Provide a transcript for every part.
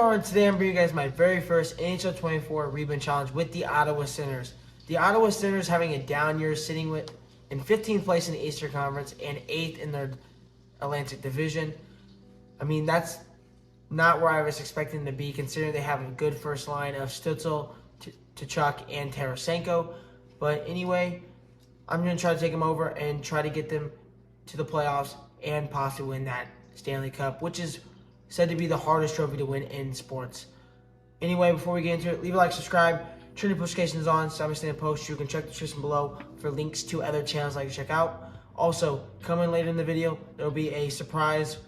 are, and today I'm bringing you guys my very first NHL 24 rebound challenge with the Ottawa Senators. The Ottawa Senators having a down year, sitting in 15th place in the Eastern Conference and 8th in their Atlantic Division. I mean, that's not where I was expecting them to be, considering they have a good first line of Stützle, Tkachuk, and Tarasenko. But anyway, I'm going to try to take them over and try to get them to the playoffs and possibly win that Stanley Cup, which is said to be the hardest trophy to win in sports. Anyway, before we get into it, leave a like, subscribe, turn your notifications on so I'm staying post. You can check the description below for links to other channels I can check out. Also, coming later in the video, there will be a surprise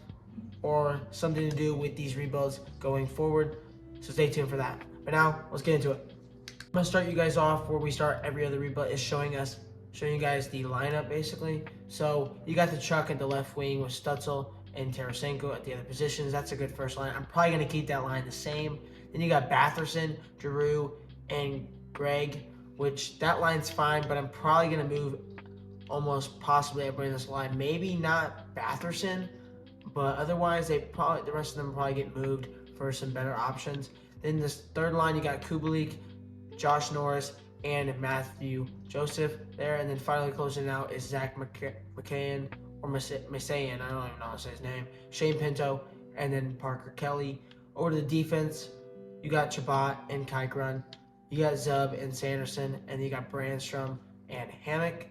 or something to do with these rebuilds going forward, so stay tuned for that. But now, let's get into it. I'm going to start you guys off where we start every other rebuild, is showing you guys the lineup basically. So you got the Chuck at the left wing with Stützle and Tarasenko at the other positions. That's a good first line. I'm probably going to keep that line the same. Then you got Batherson, Giroux, and Greg, which that line's fine, but I'm probably going to move almost possibly everybody in this line. Maybe not Batherson, but otherwise the rest of them probably get moved for some better options. Then this third line, you got Kubalik, Josh Norris, and Matthew Joseph there. And then finally closing out is Zach McCann, or Masayan, I don't even know how to say his name, Shane Pinto, and then Parker Kelly. Over to the defense, you got Chabot and Kaikron, you got Zub and Sanderson, and you got Brandstrom and Hammock.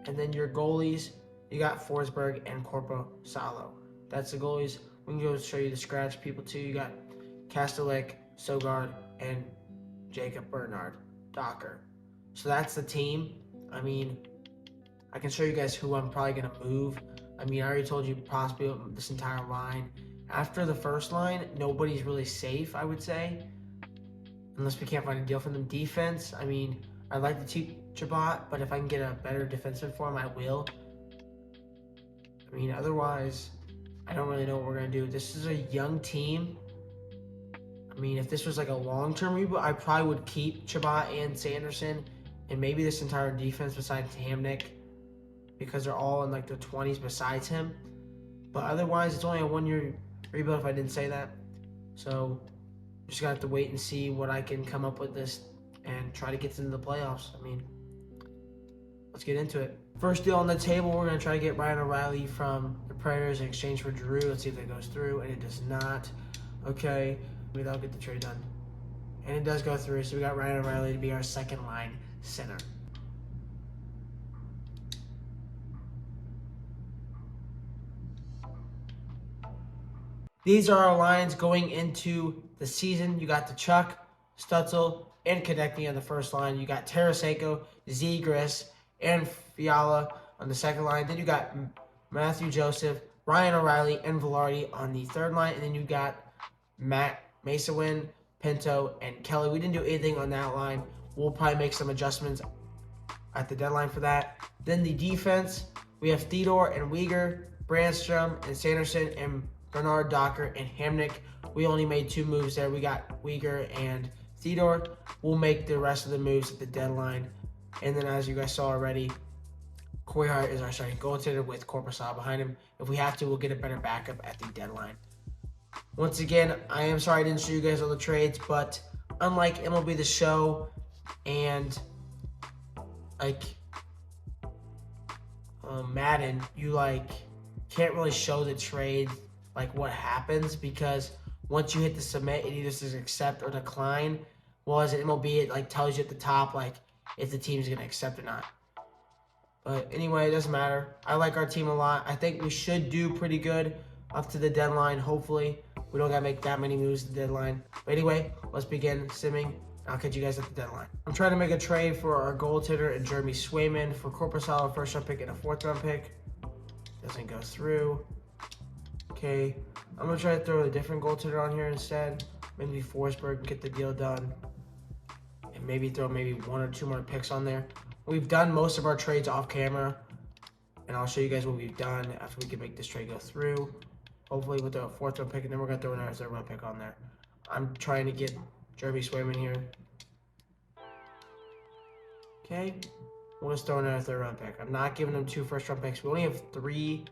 And then your goalies, you got Forsberg and Corpo Salo. That's the goalies. We can go show you the scratch people too. You got Kastelik, Sogard, and Jacob Bernard Docker. So that's the team. I mean, I can show you guys who I'm probably going to move. I mean, I already told you possibly this entire line. After the first line, nobody's really safe, I would say, unless we can't find a deal for them. Defense, I mean, I'd like to keep Chabot, but if I can get a better defensive for him, I will. I mean, otherwise, I don't really know what we're going to do. This is a young team. I mean, if this was like a long-term rebuild, I probably would keep Chabot and Sanderson and maybe this entire defense besides Hamnick, because they're all in like their 20s besides him. But otherwise, it's only a one-year rebuild if I didn't say that. So just gonna have to wait and see what I can come up with this and try to get into the playoffs. I mean, let's get into it. First deal on the table, we're gonna try to get Ryan O'Reilly from the Predators in exchange for Giroux. Let's see if that goes through, and it does not. Okay, maybe that'll get the trade done. And it does go through, so we got Ryan O'Reilly to be our second line center. These are our lines going into the season. You got the Chuck, Stützle, and Konechny on the first line. You got Tarasenko, Zegras, and Fiala on the second line. Then you got Matthew Joseph, Ryan O'Reilly, and Velarde on the third line. And then you got Masawin, Pinto, and Kelly. We didn't do anything on that line. We'll probably make some adjustments at the deadline for that. Then the defense, we have Theodore and Weegar, Brandstrom and Sanderson, and Bernard Docker and Hamnick. We only made 2 moves there. We got Weegar and Theodore. We'll make the rest of the moves at the deadline. And then as you guys saw already, Corey Hart is our starting goaltender with Korpisalo behind him. If we have to, we'll get a better backup at the deadline. Once again, I am sorry I didn't show you guys all the trades, but unlike MLB The Show and like Madden, you like can't really show the trade, like what happens, because once you hit the submit, it either says accept or decline. Well, as an MLB, it like tells you at the top like if the team's gonna accept or not. But anyway, it doesn't matter. I like our team a lot. I think we should do pretty good up to the deadline. Hopefully, we don't gotta make that many moves at the deadline. But anyway, let's begin simming. I'll catch you guys at the deadline. I'm trying to make a trade for our goaltender and Jeremy Swayman for Korpisalo, first round pick and a 4th round pick. Doesn't go through. Okay, I'm gonna try to throw a different goaltender on here instead. Maybe Forsberg and get the deal done. And maybe throw 1 or 2 more picks on there. We've done most of our trades off camera, and I'll show you guys what we've done after we can make this trade go through. Hopefully we'll throw a 4th round pick, and then we're gonna throw another 3rd round pick on there. I'm trying to get Jeremy Swayman here. Okay, we'll just throw another 3rd round pick. I'm not giving them 2 first round picks. We only have 3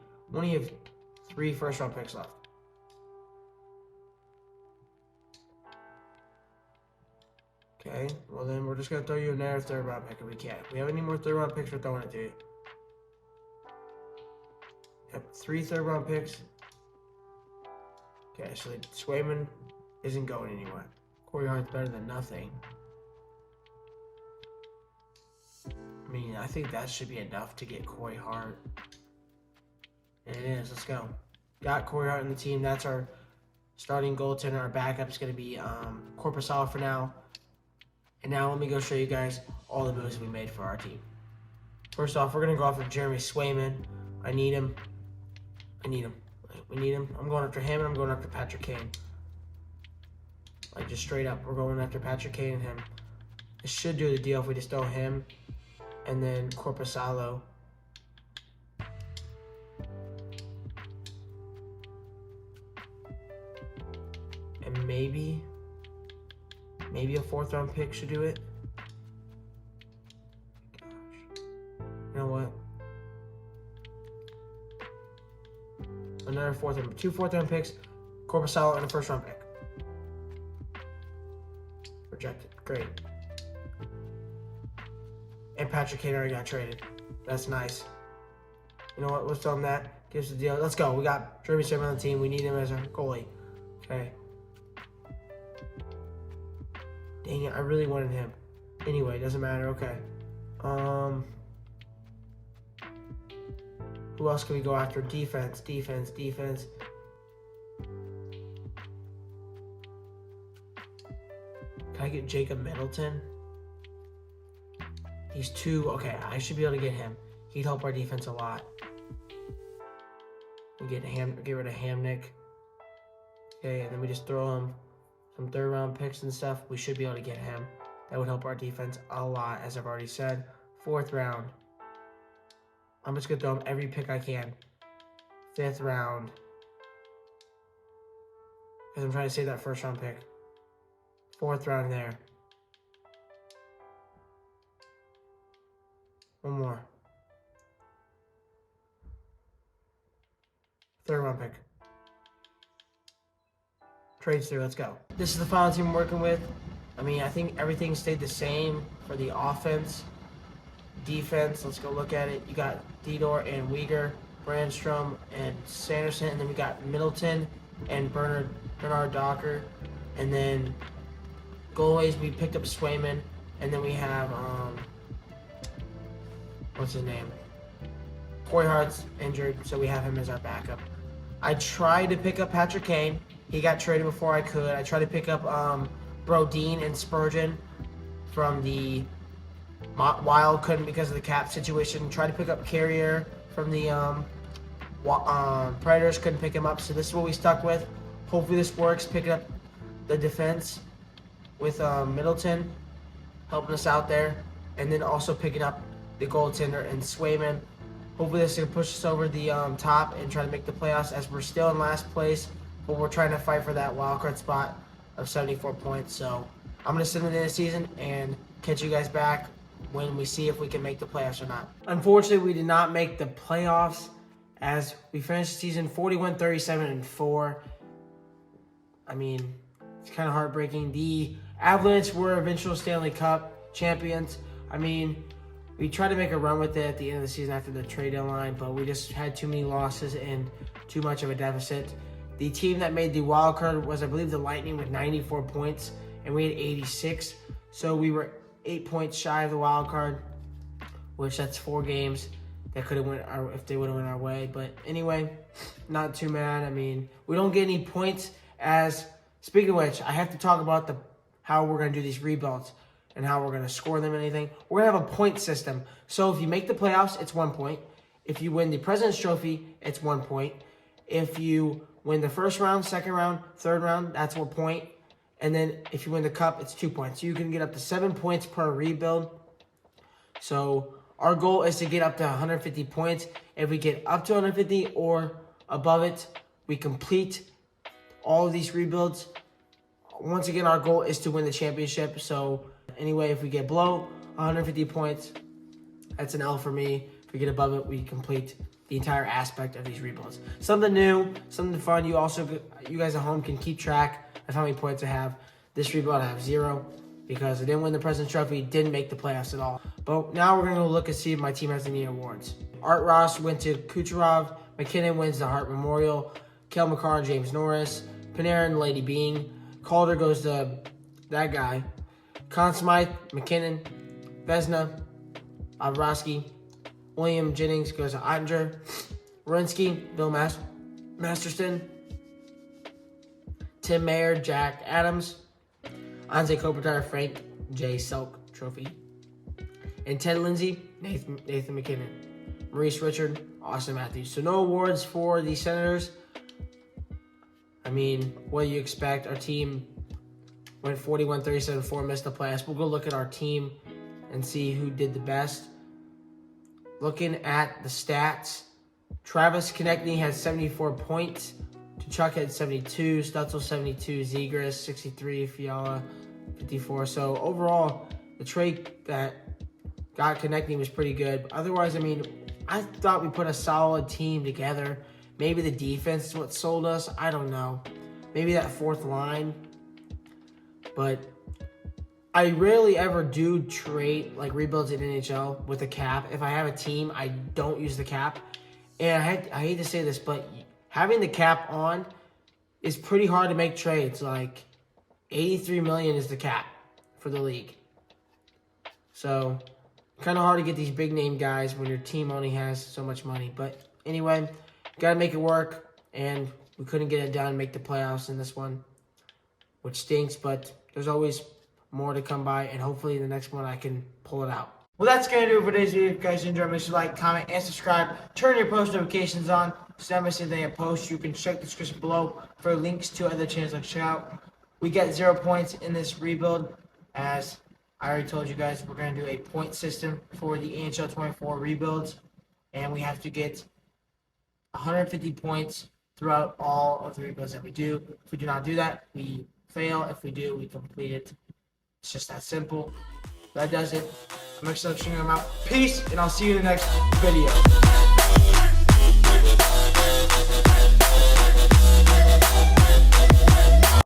first round picks left. Okay, well then we're just going to throw you another third round pick if we can. If we have any more third round picks, we're throwing it to you. Yep, 3 third round picks. Okay, so Swayman isn't going anywhere. Corey Hart's better than nothing. I mean, I think that should be enough to get Corey Hart. And it is. Let's go. Got Corey Hart in the team. That's our starting goaltender. Our backup is going to be Corpusalo for now. And now let me go show you guys all the moves we made for our team. First off, we're going to go off of Jeremy Swayman. I need him. We need him. I'm going after him, and I'm going after Patrick Kane. Like, just straight up. We're going after Patrick Kane and him. It should do the deal if we just throw him and then Corpusalo. And maybe a 4th round pick should do it. Gosh. You know what? Another 2 4th round picks, Corpusalo, and a 1st round pick. Rejected. Great. And Patrick Kane already got traded. That's nice. You know what? Let's tell him that. Give us the deal. Let's go. We got Jeremy Swayman on the team. We need him as our goalie. Okay. Dang it. I really wanted him. Anyway, doesn't matter. Okay. Who else can we go after? Defense. Can I get Jacob Middleton? He's 2. Okay, I should be able to get him. He'd help our defense a lot. We get rid of Hamnick. Okay, and then we just throw him some 3rd round picks and stuff. We should be able to get him. That would help our defense a lot, as I've already said. 4th round. I'm just going to throw him every pick I can. 5th round. Because I'm trying to save that 1st round pick. 4th round there. One more. 3rd round pick. Trades through. Let's go. This is the final team I'm working with. I mean, I think everything stayed the same for the offense. Defense, let's go look at it. You got Didor and Uyghur, Brandstrom and Sanderson, and then we got Middleton and Bernard Docker. And then goalies, we picked up Swayman, and then we have what's his name? Corey Hart's injured, so we have him as our backup. I tried to pick up Patrick Kane. He got traded before I could. I tried to pick up Brodeen and Spurgeon from the Wild, couldn't because of the cap situation. Tried to pick up Carrier from the Predators, couldn't pick him up. So this is what we stuck with. Hopefully this works. Picking up the defense with Middleton, helping us out there, and then also picking up the goaltender and Swayman. Hopefully this can push us over the top and try to make the playoffs, as we're still in last place, but we're trying to fight for that wild card spot of 74 points. So I'm going to send it in the season and catch you guys back when we see if we can make the playoffs or not. Unfortunately, we did not make the playoffs, as we finished the season 41-37-4. I mean, it's kind of heartbreaking. The Avalanche were eventual Stanley Cup champions. I mean, we tried to make a run with it at the end of the season after the trade deadline, but we just had too many losses and too much of a deficit. The team that made the wild card was, I believe, the Lightning with 94 points, and we had 86. So we were 8 points shy of the wild card, which that's 4 games that could have went if they would have went our way. But anyway, not too mad. I mean, we don't get any points. As speaking of which, I have to talk about how we're going to do these rebuilds and how we're going to score them and anything. We're going to have a point system. So if you make the playoffs, it's 1 point. If you win the President's Trophy, it's 1 point. If you win the first round, second round, third round, that's 1 point. And then if you win the cup, it's 2 points. So you can get up to 7 points per rebuild. So our goal is to get up to 150 points. If we get up to 150 or above it, we complete all of these rebuilds. Once again, our goal is to win the championship. So anyway, if we get below 150 points, that's an L for me. If we get above it, we complete the entire aspect of these rebuilds. Something new, something fun. You guys at home can keep track of how many points I have. This rebuild I have 0. because I didn't win the President's Trophy, didn't make the playoffs at all. But now we're going to look and see if my team has any awards. Art Ross went to Kucherov. McKinnon wins the Hart Memorial. Kel McCarr and James Norris. Panarin, Lady Bean. Calder goes to that guy. Conn Smythe, McKinnon. Vezina, Bobrovsky. William Jennings goes to Ottinger. Rinsky, Bill Masterson. Tim Mayer, Jack Adams. Anze Kopitar, Frank J. Selk Trophy. And Ted Lindsay, Nathan McKinnon. Maurice Richard, Austin Matthews. So no awards for the Senators. I mean, what do you expect? Our team went 41-37-4, missed the playoffs. We'll go look at our team and see who did the best. Looking at the stats, Travis Konechny had 74 points. Tkachuk had 72, Stutzel 72, Zegras 63, Fiala 54. So overall, the trade that got Konechny was pretty good. Otherwise, I mean, I thought we put a solid team together. Maybe the defense is what sold us. I don't know. Maybe that fourth line. But I rarely ever do trade, like rebuilds in NHL with a cap. If I have a team, I don't use the cap. And I hate to say this, but having the cap on is pretty hard to make trades. Like $83 million is the cap for the league. So kind of hard to get these big name guys when your team only has so much money. But anyway, got to make it work. And we couldn't get it done and make the playoffs in this one, which stinks. But there's always more to come by. And hopefully the next one I can pull it out. Well, that's going to do it for today's video. If you guys enjoyed, make sure to like, comment, and subscribe. Turn your post notifications on so never miss anything I post. You can check the description below for links to other channels I check out. We get 0 points in this rebuild. As I already told you guys, we're going to do a point system for the NHL 24 rebuilds. And we have to get 150 points throughout all of the rebuilds that we do. If we do not do that, we fail. If we do, we complete it. It's just that simple. That does it. I'm excited to showing them out. Peace, and I'll see you in the next video.